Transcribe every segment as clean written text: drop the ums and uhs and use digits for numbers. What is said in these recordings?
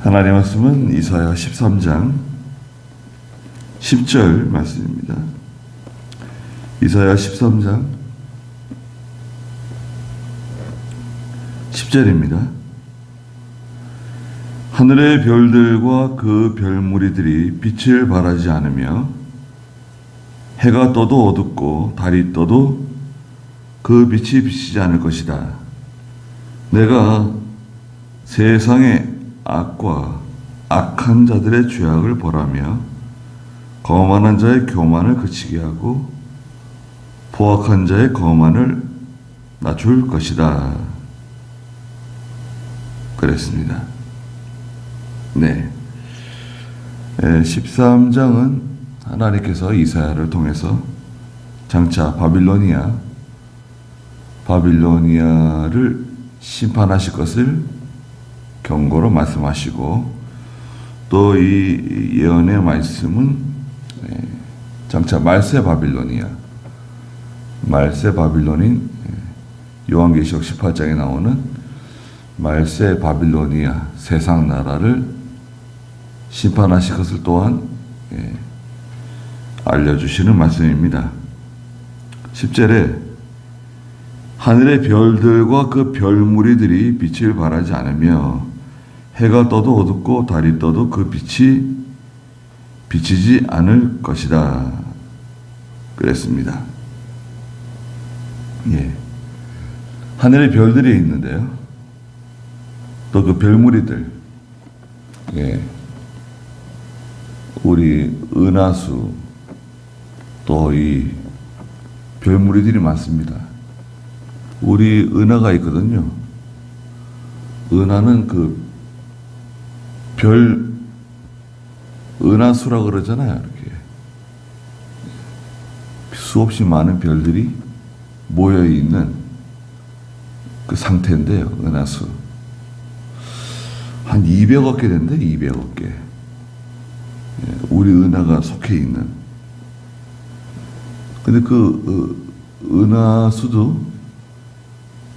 하나님의 말씀은 이사야 13장 10절 말씀입니다. 이사야 13장 10절입니다. 하늘의 별들과 그 별무리들이 빛을 발하지 않으며 해가 떠도 어둡고 달이 떠도 그 빛이 비치지 않을 것이다. 내가 세상의 악과 악한 자들의 죄악을 벌하며 거만한 자의 교만을 그치게 하고 포악한 자의 거만을 낮출 것이다. 그랬습니다. 네. 13장은 하나님께서 이사야를 통해서 장차 바빌로니아를 심판하실 것을 경고로 말씀하시고, 또 이 예언의 말씀은 장차 말세 바빌론인 요한계시록 18장에 나오는 말세 바빌로니아 세상 나라를 심판하실 것을 또한 알려주시는 말씀입니다. 10절에 하늘의 별들과 그 별무리들이 빛을 발하지 않으며 해가 떠도 어둡고 달이 떠도 그 빛이 비치지 않을 것이다. 그랬습니다. 하늘의 별들이 있는데요. 또 그 별무리들, 우리 은하수, 또 이 별무리들이 많습니다. 우리 은하가 있거든요. 은하는 그 은하수라 그러잖아요. 이렇게 수없이 많은 별들이 모여 있는 그 상태인데요. 은하수 한 200억 개 된대. 200억 개. 우리 은하가 속해 있는. 근데 그 은하수도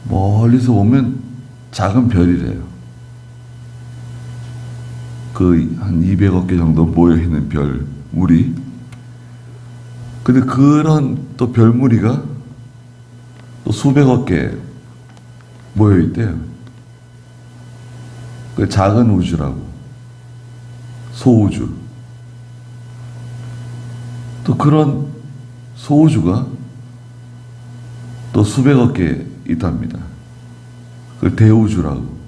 멀리서 보면 작은 별이래요. 그 한 200억 개 정도 모여있는 별무리. 근데 그런 또 별무리가 또 수백억 개 모여있대요. 그 작은 우주라고. 소우주. 또 그런 소우주가 또 수백억 개 있답니다. 그 대우주라고.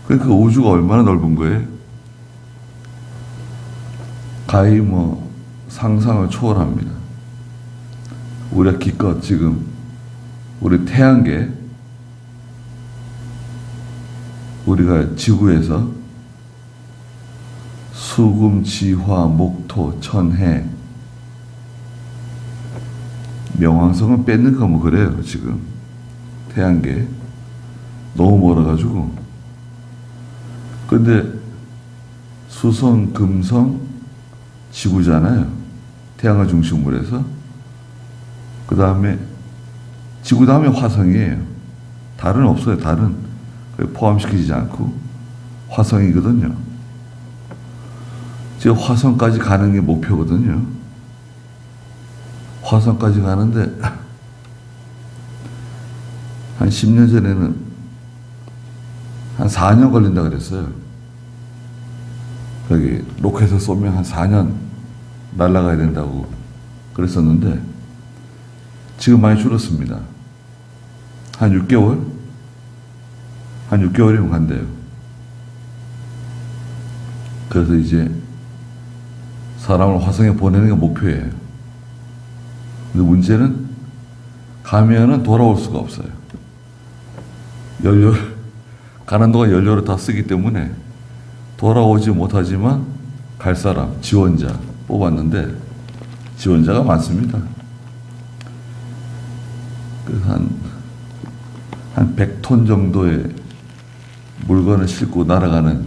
그 우주가 얼마나 넓은 거예요? 가히 상상을 초월합니다. 우리가 기껏 지금 우리 태양계, 우리가 지구에서 수금, 지화, 목토, 천해, 명왕성은 뺏는 거 그래요. 지금 태양계 너무 멀어가지고. 근데 수성, 금성, 지구잖아요. 태양을 중심으로 해서. 그 다음에 지구 다음에 화성이에요. 달은 없어요. 달은 포함시키지 않고 화성이거든요. 지금 화성까지 가는 게 목표거든요. 화성까지 가는데 한 10년 전에는 한 4년 걸린다 그랬어요. 여기 로켓을 쏘면 한 4년 날아가야 된다고 그랬었는데 지금 많이 줄었습니다. 한 6개월? 한 6개월이면 간대요. 그래서 이제 사람을 화성에 보내는 게 목표예요. 근데 문제는 가면은 돌아올 수가 없어요. 가는 동안 연료를 다 쓰기 때문에 돌아오지 못하지만 갈 사람, 지원자 뽑았는데 지원자가 많습니다. 그래서 한 100톤 정도의 물건을 싣고 날아가는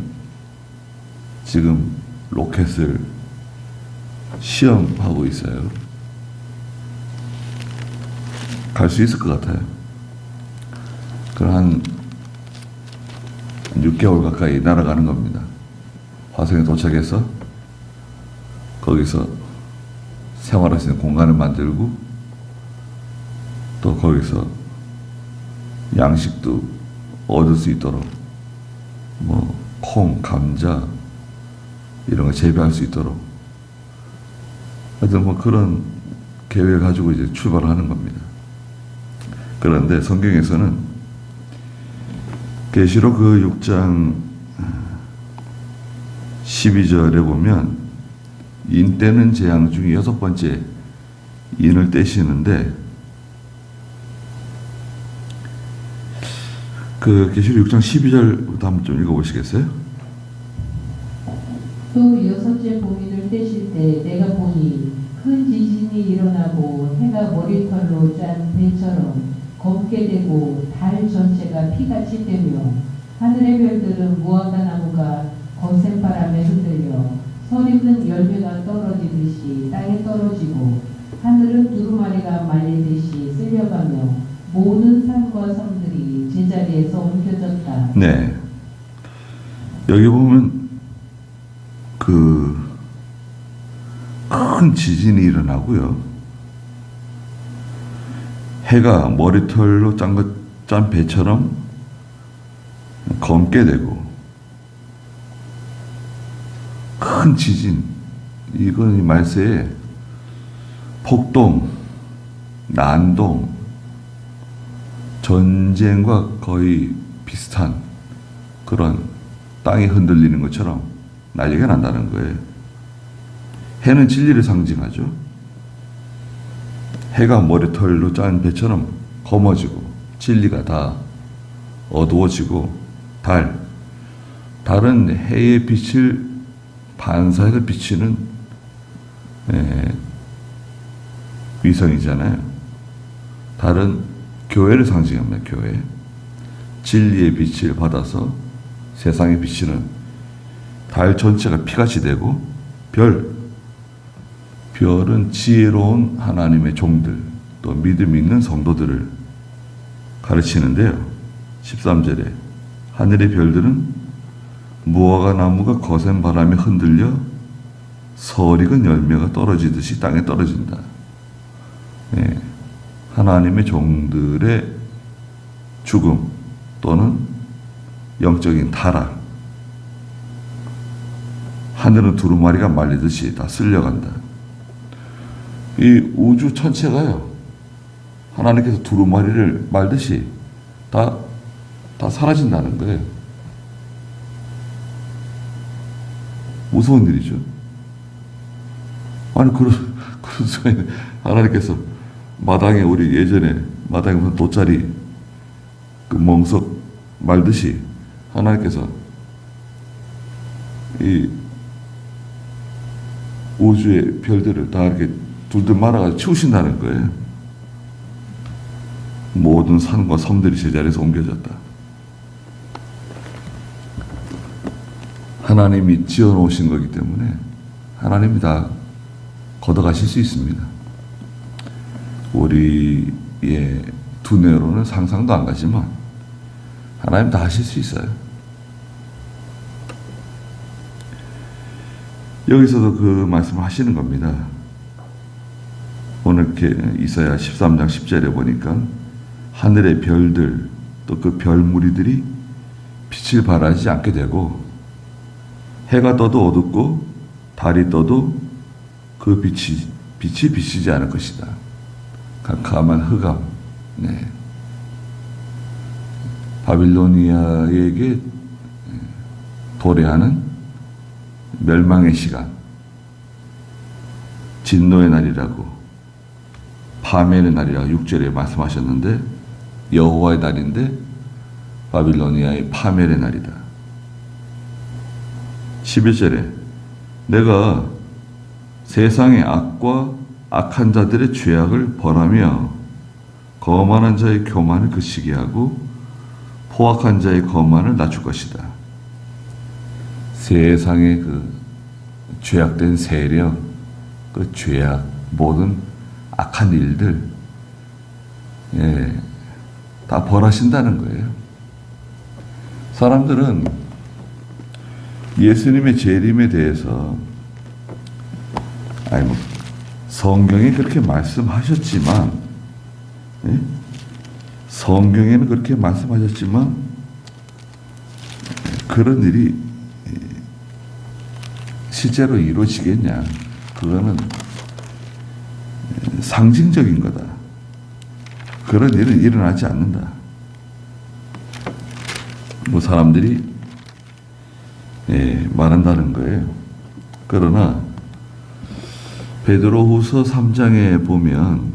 지금 로켓을 시험하고 있어요. 갈 수 있을 것 같아요. 그럼 한 6개월 가까이 날아가는 겁니다. 화성에 도착해서 거기서 생활할 수 있는 공간을 만들고 또 거기서 양식도 얻을 수 있도록 뭐 콩, 감자 이런 거 재배할 수 있도록 하여튼 뭐 그런 계획을 가지고 이제 출발을 하는 겁니다. 그런데 성경에서는 계시록 그 6장 12절에 보면 인 떼는 재앙 중에 6번째 인을 떼시는데 그 계시록 6장 12절부터 한번 좀 읽어보시겠어요? 또 6째 봉인을 떼실 때 내가 보니 큰 지진이 일어나고 해가 머리털로 짠 배처럼 검게 되고 달 전체가 피같이 되며 하늘의 별들은 무화과 나무가 거센 바람에 흔들려 설익은 열매가 떨어지듯이 땅에 떨어지고 하늘은 두루마리가 말리듯이 쓸려가며 모든 산과 섬들이 제자리에서 옮겨졌다. 네. 여기 보면 그 큰 지진이 일어나고요. 해가 머리털로 짠 배처럼 검게 되고 큰 지진, 이건 이 말세에 폭동, 난동, 전쟁과 거의 비슷한 그런 땅이 흔들리는 것처럼 난리가 난다는 거예요. 해는 진리를 상징하죠. 해가 머리털로 짠 배처럼 검어지고 진리가 다 어두워지고 달은 해의 빛을 반사해서 비치는 위성이잖아요. 달은 교회를 상징합니다. 교회. 진리의 빛을 받아서 세상에 비치는 달 전체가 피같이 되고 별은 지혜로운 하나님의 종들, 또 믿음 있는 성도들을 가르치는데요. 13절에 하늘의 별들은 무화과 나무가 거센 바람에 흔들려 설익은 열매가 떨어지듯이 땅에 떨어진다. 네. 하나님의 종들의 죽음 또는 영적인 타락, 하늘은 두루마리가 말리듯이 다 쓸려간다. 이 우주 전체가요, 하나님께서 두루마리를 말듯이 다 사라진다는 거예요. 무서운 일이죠. 아니, 그런 수가 있는, 하나님께서 마당에, 우리 예전에 마당에 무슨 돗자리 그 멍석 말듯이 하나님께서 이 우주의 별들을 다 이렇게 둘둘 말아가지고 치우신다는 거예요. 모든 산과 섬들이 제자리에서 옮겨졌다. 하나님이 지어놓으신 거기 때문에 하나님이 다 걷어가실 수 있습니다. 우리의 두뇌로는 상상도 안 가지만 하나님 다 하실 수 있어요. 여기서도 그 말씀을 하시는 겁니다. 오늘 이사야 13장 10절에 보니까 하늘의 별들 또 그 별 무리들이 빛을 발하지 않게 되고 해가 떠도 어둡고 달이 떠도 그 빛이 비치지 않을 것이다. 캄캄한 흑암. 네. 바빌로니아에게 도래하는 멸망의 시간, 진노의 날이라고, 파멸의 날이라고 6절에 말씀하셨는데 여호와의 날인데 바빌로니아의 파멸의 날이다. 11절에 내가 세상의 악과 악한 자들의 죄악을 벌하며 거만한 자의 교만을 그치게 하고 포악한 자의 거만을 낮출 것이다. 세상의 그 죄악된 세력, 그 죄악, 모든 악한 일들, 다 벌하신다는 거예요. 사람들은 예수님의 재림에 대해서 아니 뭐 성경에 그렇게 말씀하셨지만 예? 성경에는 그렇게 말씀하셨지만 그런 일이 실제로 이루어지겠냐? 그거는 상징적인 거다. 그런 일은 일어나지 않는다. 뭐 사람들이 말한다는 거예요. 그러나 베드로후서 3장에 보면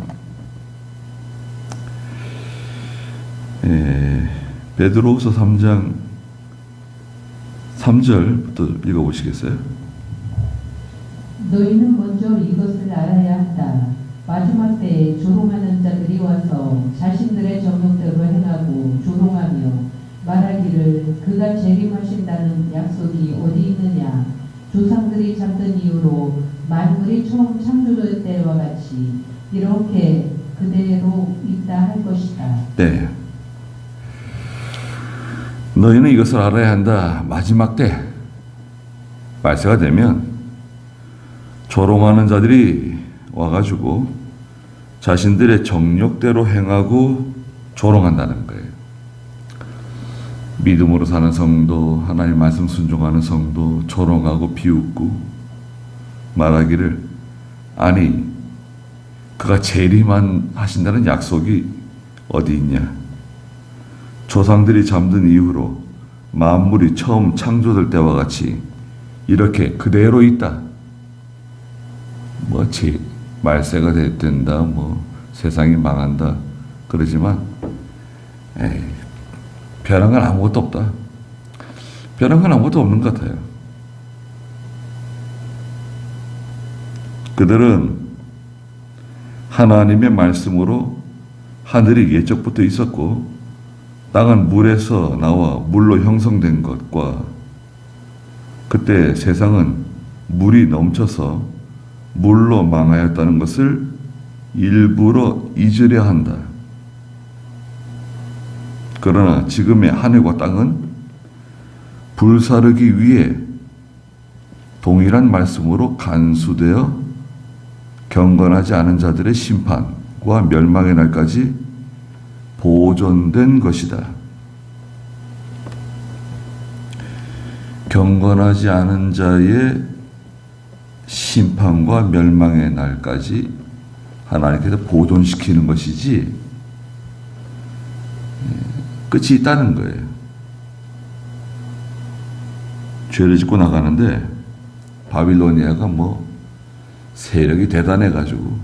베드로후서 3장 3절부터 읽어보시겠어요? 너희는 먼저 이것을 알아야 한다. 마지막 때에 조롱하는 자들이 와서 자신들의 정욕대로 행하고 조롱하며 말하기를 그가 재림하신다는 약속이 어디 있느냐. 조상들이 잠든 이후로 만물이 처음 창조될 때와 같이 이렇게 그대로 있다 할 것이다. 네. 너희는 이것을 알아야 한다. 마지막 때 말세가 되면 조롱하는 자들이 와가지고 자신들의 정욕대로 행하고 조롱한다는 거예요. 믿음으로 사는 성도, 하나님 말씀 순종하는 성도 조롱하고 비웃고 말하기를 아니 그가 재림하신다는 약속이 어디 있냐. 조상들이 잠든 이후로 만물이 처음 창조될 때와 같이 이렇게 그대로 있다. 뭐 말세가 된다, 뭐 세상이 망한다 그러지만 변한 건 아무것도 없다. 변한 건 아무것도 없는 것 같아요. 그들은 하나님의 말씀으로 하늘이 예적부터 있었고 땅은 물에서 나와 물로 형성된 것과 그때 세상은 물이 넘쳐서 물로 망하였다는 것을 일부러 잊으려 한다. 그러나 지금의 하늘과 땅은 불사르기 위해 동일한 말씀으로 간수되어 경건하지 않은 자들의 심판과 멸망의 날까지 보존된 것이다. 경건하지 않은 자의 심판과 멸망의 날까지 하나님께서 보존시키는 것이지 끝이 있다는 거예요. 죄를 짓고 나가는데 바빌로니아가 뭐 세력이 대단해가지고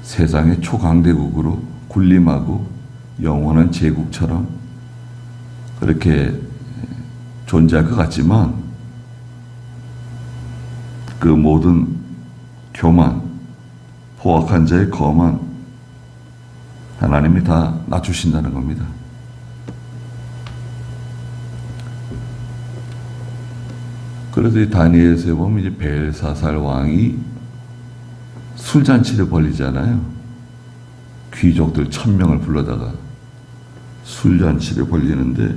세상의 초강대국으로 군림하고 영원한 제국처럼 그렇게 존재할 것 같지만 그 모든 교만, 포악한 자의 거만 하나님이 다 낮추신다는 겁니다. 그래서 이 다니엘서에 보면 이제 벨사살 왕이 술잔치를 벌리잖아요. 귀족들 1000명을 불러다가 술잔치를 벌리는데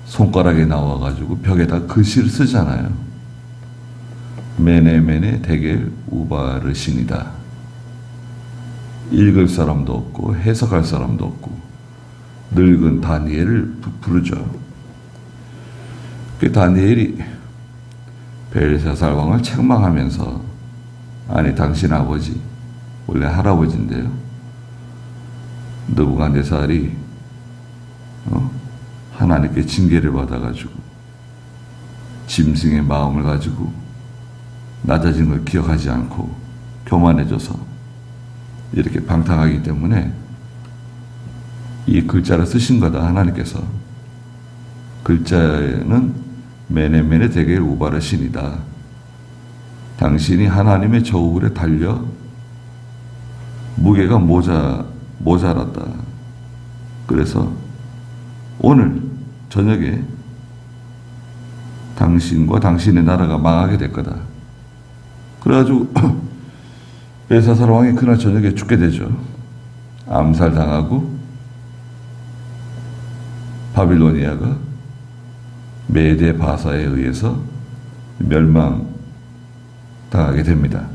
손가락에 나와가지고 벽에다 글씨를 쓰잖아요. 메네메네 데겔 우바르신이다. 읽을 사람도 없고 해석할 사람도 없고 늙은 다니엘을 부르죠. 그 다니엘이 벨사살 왕을 책망하면서 아니 당신 아버지 원래 할아버지인데요. 느부갓네살이 하나님께 징계를 받아가지고 짐승의 마음을 가지고 낮아진 걸 기억하지 않고 교만해져서 이렇게 방탕하기 때문에 이 글자를 쓰신 거다. 하나님께서 글자에는 메네메네 데겔 우바르신이다. 당신이 하나님의 저울에 달려 무게가 모자랐다. 그래서 오늘 저녁에 당신과 당신의 나라가 망하게 될 거다. 그래가지고 벨사살 왕이 그날 저녁에 죽게 되죠. 암살당하고 바빌로니아가 메데 바사에 의해서 멸망당하게 됩니다.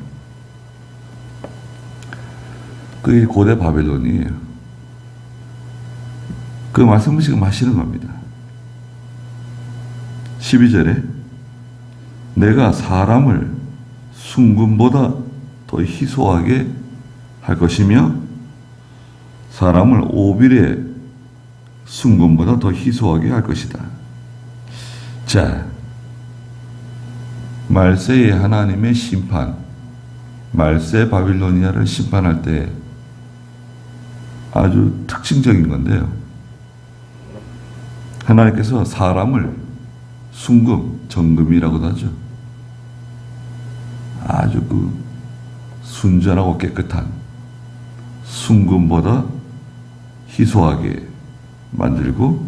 그게 고대 바빌론이에요. 그 말씀을 지금 하시는 겁니다. 12절에 내가 사람을 순금보다 더 희소하게 할 것이며 사람을 오빌의 순금보다 더 희소하게 할 것이다. 자, 말세의 하나님의 심판, 말세 바빌로니아를 심판할 때 아주 특징적인 건데요. 하나님께서 사람을 순금, 정금이라고도 하죠. 아주 그 순전하고 깨끗한 순금보다 희소하게 만들고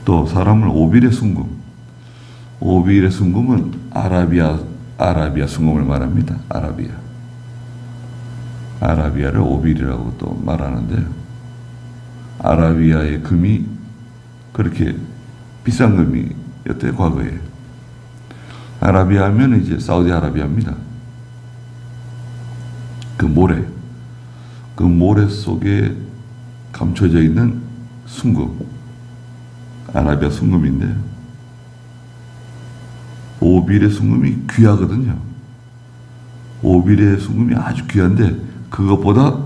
또 사람을 오빌의 순금, 오빌의 순금은 아라비아 순금을 말합니다. 아라비아를 오빌이라고 또 말하는데요. 아라비아의 금이 그렇게 비싼 금이었대요, 과거에. 아라비아 하면 이제 사우디아라비아입니다. 그 모래 속에 감춰져 있는 순금, 아라비아 순금인데 오빌의 순금이 귀하거든요. 오빌의 순금이 아주 귀한데 그것보다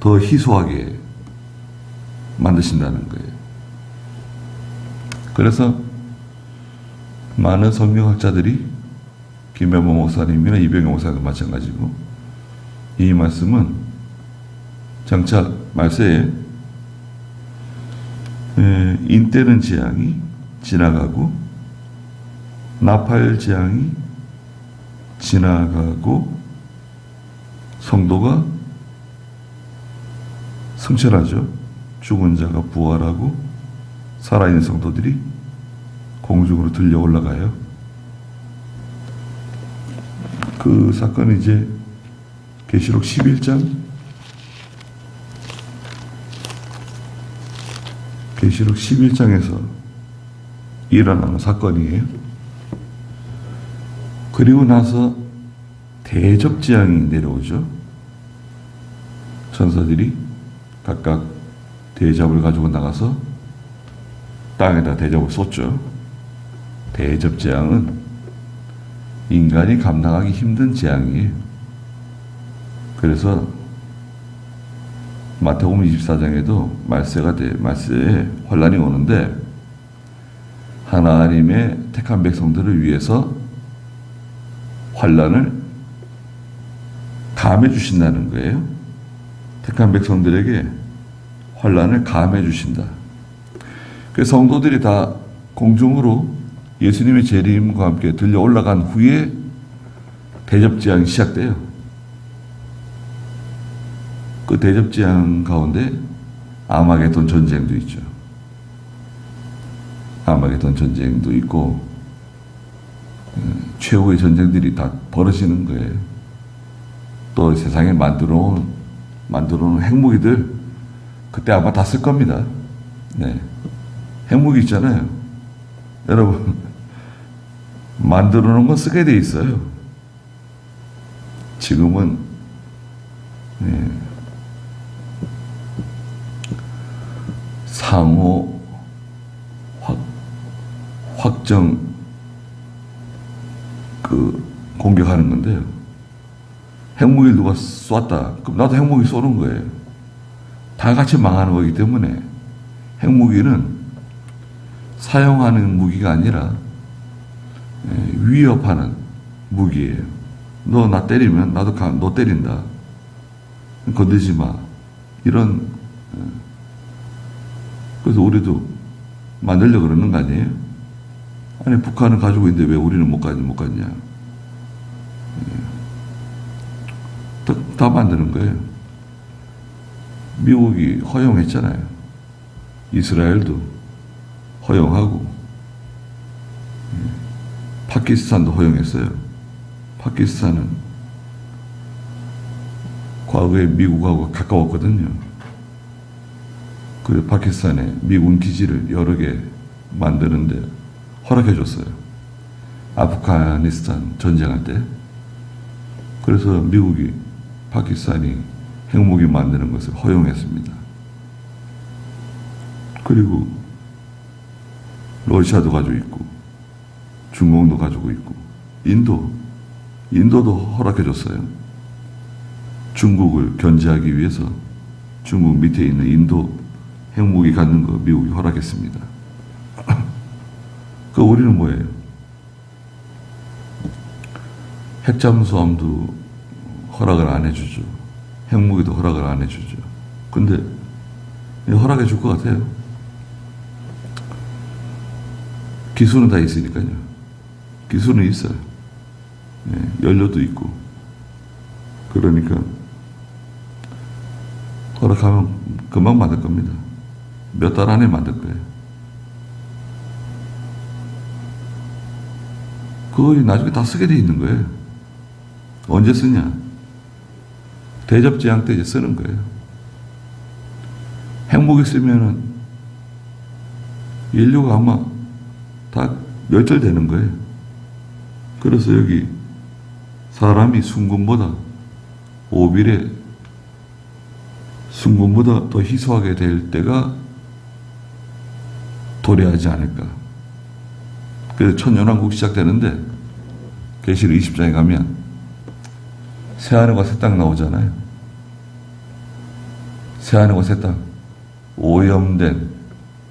더 희소하게 만드신다는 거예요. 그래서 많은 성경학자들이 김현모 목사님이나 이병영 목사님도 마찬가지고 이 말씀은 장차 말세에 인때는 재앙이 지나가고 나팔 재앙이 지나가고 성도가 승천하죠. 죽은 자가 부활하고 살아있는 성도들이 공중으로 들려 올라가요. 그 사건은 이제 계시록 11장 계시록 11장에서 일어나는 사건이에요. 그리고 나서 대접재앙이 내려오죠. 천사들이 각각 대접을 가지고 나가서 땅에다 대접을 쏟죠. 대접재앙은 인간이 감당하기 힘든 재앙이에요. 그래서 마태복음 24장에도 말세에 환란이 오는데 하나님의 택한 백성들을 위해서 환란을 감해 주신다는 거예요. 택한 백성들에게 환란을 감해 주신다. 그 성도들이 다 공중으로 예수님의 재림과 함께 들려 올라간 후에 대접재앙이 시작돼요. 그 대접재앙 가운데 아마게돈 전쟁도 있죠. 아마게돈 전쟁도 있고 최후의 전쟁들이 다 벌어지는 거예요. 또 세상에 만들어 놓은 핵무기들 그때 아마 다 쓸 겁니다. 네. 핵무기 있잖아요. 여러분 만들어 놓은 건 쓰게 돼 있어요. 지금은 상호 확정 공격하는 건데요. 핵무기 누가 쐈다. 그럼 나도 핵무기 쏘는 거예요. 다 같이 망하는 거기 때문에 핵무기는 사용하는 무기가 아니라 위협하는 무기예요. 너 나 때리면 나도 너 때린다. 건들지 마. 이런 그래서 우리도 만들려고 그러는 거 아니에요? 아니 북한은 가지고 있는데 왜 우리는 못 갔냐? 다 만드는 거예요. 미국이 허용했잖아요. 이스라엘도 허용하고 파키스탄도 허용했어요. 파키스탄은 과거에 미국하고 가까웠거든요. 그리고 파키스탄에 미군 기지를 여러 개 만드는데 허락해 줬어요. 아프가니스탄 전쟁할 때. 그래서 미국이 파키스탄이 핵무기 만드는 것을 허용했습니다. 그리고 러시아도 가지고 있고 중국도 가지고 있고 인도도 허락해 줬어요. 중국을 견제하기 위해서 중국 밑에 있는 인도 핵무기 갖는 거 미국이 허락했습니다. 그 우리는 뭐예요? 핵잠수함도 허락을 안 해주죠. 핵무기도 허락을 안 해주죠. 근데 허락해 줄 것 같아요. 기술은 다 있으니까요. 기술은 있어요. 연료도 있고. 그러니까 허락하면 금방 만들 겁니다. 몇 달 안에 만들 거예요. 그거 나중에 다 쓰게 돼 있는 거예요. 언제 쓰냐? 대접제한 때 이제 쓰는 거예요. 핵무기 쓰면은 인류가 아마 다 멸절되는 거예요. 그래서 여기 사람이 순금보다 오빌에 순금보다 더 희소하게 될 때가 도래하지 않을까. 그래서 천년왕국 시작되는데 계시록 20장에 가면 새하늘과 새 땅 나오잖아요. 새하늘과 새 땅, 오염된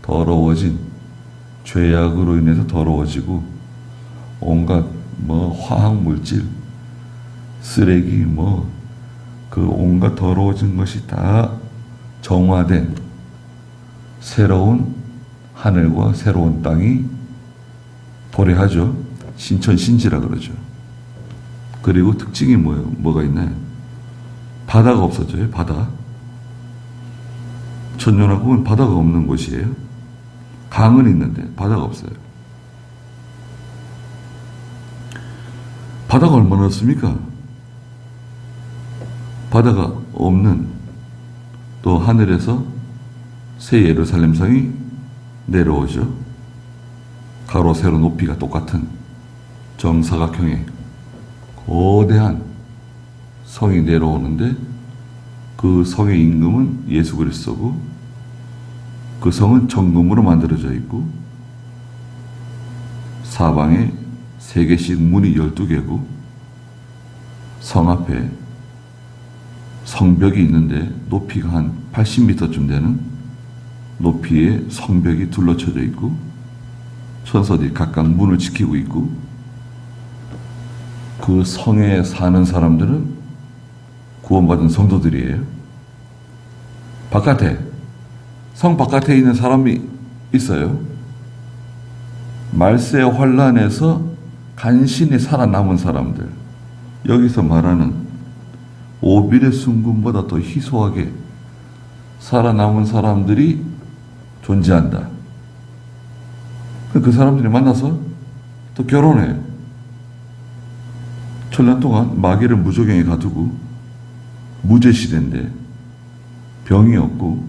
더러워진 죄악으로 인해서 더러워지고 온갖 화학 물질, 쓰레기 그 온갖 더러워진 것이 다 정화된 새로운 하늘과 새로운 땅이 도래하죠. 신천신지라 그러죠. 그리고 특징이 뭐예요? 뭐가 있나요? 바다가 없어져요. 바다. 천년왕국은 바다가 없는 곳이에요. 강은 있는데 바다가 없어요. 바다가 얼마나 없습니까? 바다가 없는 또 하늘에서 새 예루살렘 성이 내려오죠. 가로 세로 높이가 똑같은 정사각형의 거대한 성이 내려오는데 그 성의 임금은 예수 그리스도고 그 성은 정금으로 만들어져 있고 사방에 3개씩 문이 12개고 성 앞에 성벽이 있는데 높이가 한 80m쯤 되는 높이의 성벽이 둘러쳐져 있고 천사들이 각각 문을 지키고 있고 그 성에 사는 사람들은 구원받은 성도들이에요. 성 바깥에 있는 사람이 있어요. 말세 환란에서 간신히 살아남은 사람들. 여기서 말하는 오빌의 순금보다 더 희소하게 살아남은 사람들이 존재한다. 그 사람들이 만나서 또 결혼해요. 천년 동안 마귀를 무조경에 가두고 무죄시대인데 병이 없고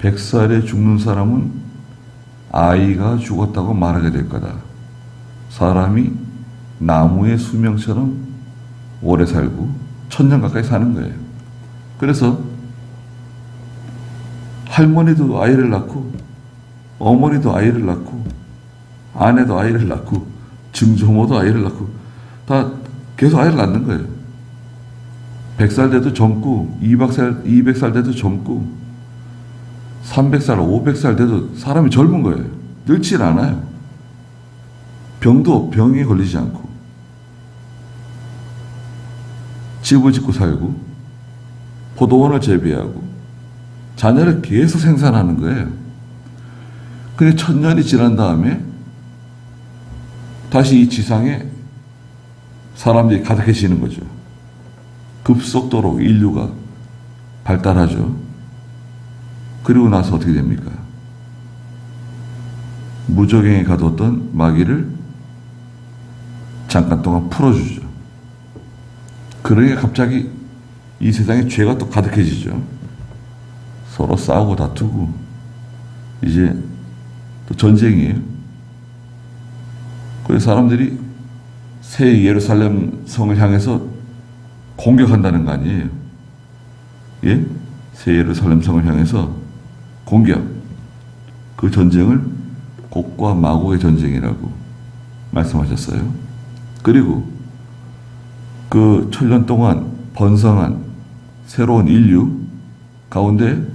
100살에 죽는 사람은 아이가 죽었다고 말하게 될 거다. 사람이 나무의 수명처럼 오래 살고 1000년 가까이 사는 거예요. 그래서 할머니도 아이를 낳고 어머니도 아이를 낳고 아내도 아이를 낳고 증조모도 아이를 낳고 다 계속 아이를 낳는 거예요. 100살 돼도 젊고 200살 돼도 젊고 300살, 500살 돼도 사람이 젊은 거예요. 늙질 않아요. 병에 걸리지 않고 집을 짓고 살고 포도원을 재배하고 자녀를 계속 생산하는 거예요. 근데 1000년이 지난 다음에 다시 이 지상에 사람들이 가득해지는 거죠. 급속도로 인류가 발달하죠. 그리고 나서 어떻게 됩니까? 무적행에 가뒀던 마귀를 잠깐 동안 풀어주죠. 그러니까 갑자기 이 세상에 죄가 또 가득해지죠. 서로 싸우고 다투고 이제 또 전쟁이에요. 그래서 사람들이 새 예루살렘 성을 향해서 공격한다는 거 아니에요. 예? 새 예루살렘 성을 향해서 공격. 그 전쟁을 곡과 마곡의 전쟁이라고 말씀하셨어요. 그리고 그 천년 동안 번성한 새로운 인류 가운데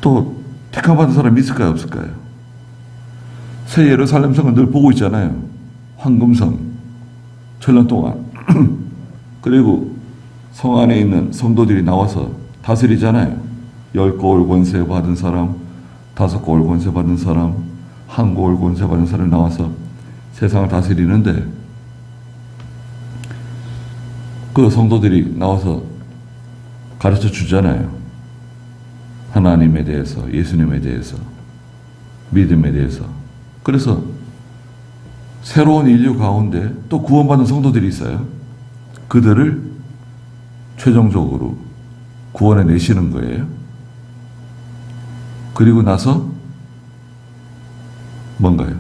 또 택함받은 사람이 있을까요? 없을까요? 새 예루살렘 성을 늘 보고 있잖아요. 황금성, 천년 동안. 그리고 성 안에 있는 성도들이 나와서 다스리잖아요. 10고을 권세 받은 사람, 5고을 권세 받은 사람, 1고을 권세 받은 사람이 나와서 세상을 다스리는데 그 성도들이 나와서 가르쳐 주잖아요. 하나님에 대해서, 예수님에 대해서, 믿음에 대해서. 그래서 새로운 인류 가운데 또 구원받은 성도들이 있어요. 그들을 최종적으로 구원해 내시는 거예요. 그리고 나서 뭔가요?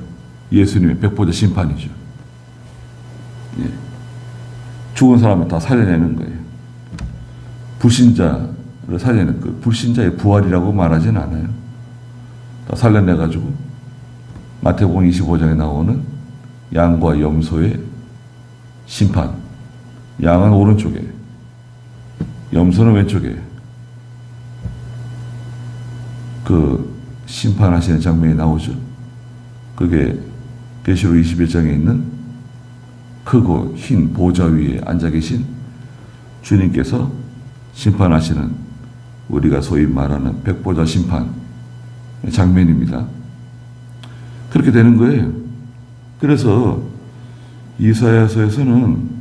예수님의 백보자 심판이죠. 예. 죽은 사람을 다 살려내는 거예요. 불신자를 살려내는 거예요. 불신자의 부활이라고 말하진 않아요. 다 살려내가지고 마태복음 25장에 나오는 양과 염소의 심판. 양은 오른쪽에, 염소는 왼쪽에 그 심판하시는 장면이 나오죠. 그게 계시록 21장에 있는 크고 흰 보좌 위에 앉아 계신 주님께서 심판하시는 우리가 소위 말하는 백보자 심판 장면입니다. 그렇게 되는 거예요. 그래서 이사야서에서는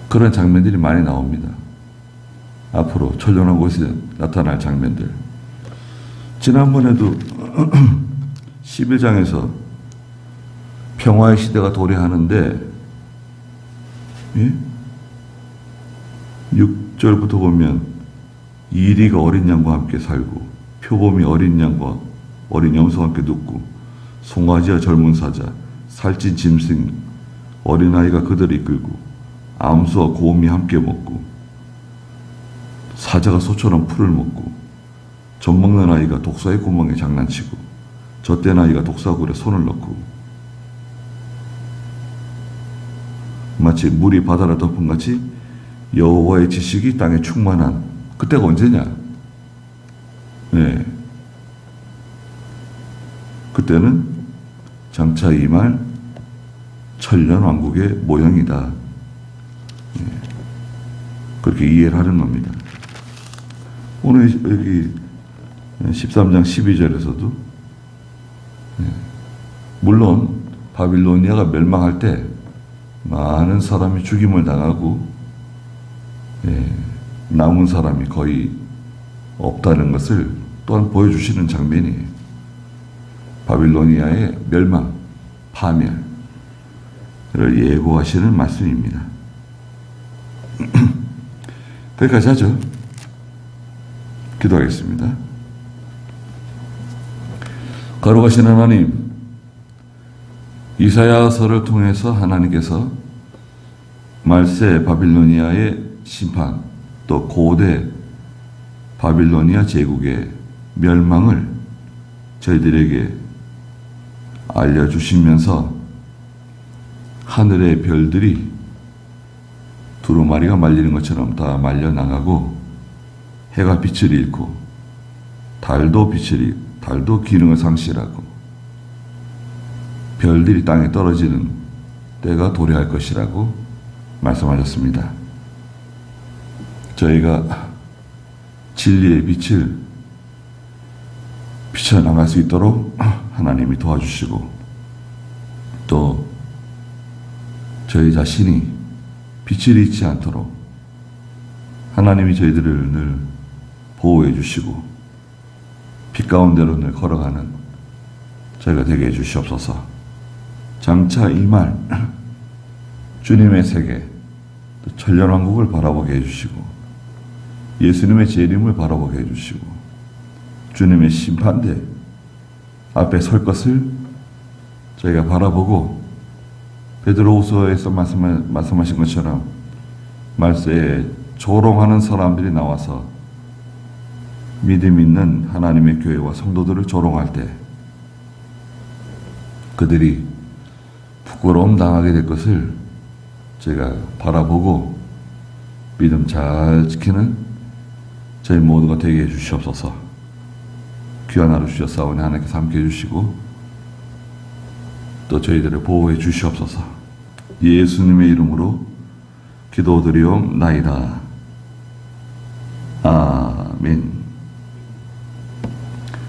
그런 장면들이 많이 나옵니다. 앞으로 천년왕 곳에 나타날 장면들. 지난번에도 11장에서 평화의 시대가 도래하는데, 예? 6절부터 보면 이리가 어린 양과 함께 살고 표범이 어린 양과 어린 염소와 함께 눕고 송아지와 젊은 사자 살찐 짐승 어린아이가 그들을 이끌고 암수와 곰이 함께 먹고 사자가 소처럼 풀을 먹고 젖 먹는 아이가 독사의 구멍에 장난치고 젖된 아이가 독사굴에 손을 넣고 마치 물이 바다를 덮은 같이 여호와의 지식이 땅에 충만한 그때가 언제냐? 네. 그때는 장차 임할 천년 왕국의 모형이다. 네. 그렇게 이해를 하는 겁니다. 오늘 여기 13장 12절에서도 물론 바빌로니아가 멸망할 때 많은 사람이 죽임을 당하고 남은 사람이 거의 없다는 것을 또한 보여주시는 장면이에요. 바빌로니아의 멸망, 파멸을 예고하시는 말씀입니다. 거기까지 하죠. 기도하겠습니다. 거룩하신 하나님, 이사야서를 통해서 하나님께서 말세 바빌로니아의 심판, 또 고대 바빌로니아 제국의 멸망을 저희들에게 알려주시면서 하늘의 별들이 두루마리가 말리는 것처럼 다 말려나가고 해가 빛을 잃고 달도 기능을 상실하고 별들이 땅에 떨어지는 때가 도래할 것이라고 말씀하셨습니다. 저희가 진리의 빛을 비춰나갈 수 있도록 하나님이 도와주시고 또 저희 자신이 빛을 잃지 않도록 하나님이 저희들을 늘 보호해 주시고 빛 가운데로 늘 걸어가는 저희가 되게 해 주시옵소서. 장차 임할 주님의 세계, 또 천년왕국을 바라보게 해주시고 예수님의 재림을 바라보게 해주시고 주님의 심판대 앞에 설 것을 저희가 바라보고 베드로후서에서 말씀하신 것처럼 말세에 조롱하는 사람들이 나와서 믿음 있는 하나님의 교회와 성도들을 조롱할 때 그들이 부끄러움 당하게 될 것을 제가 바라보고 믿음 잘 지키는 저희 모두가 되게 해주시옵소서. 귀한 하루 주셨사오니 하나님께서 함께 해주시고 또 저희들을 보호해 주시옵소서. 예수님의 이름으로 기도드리옵나이다.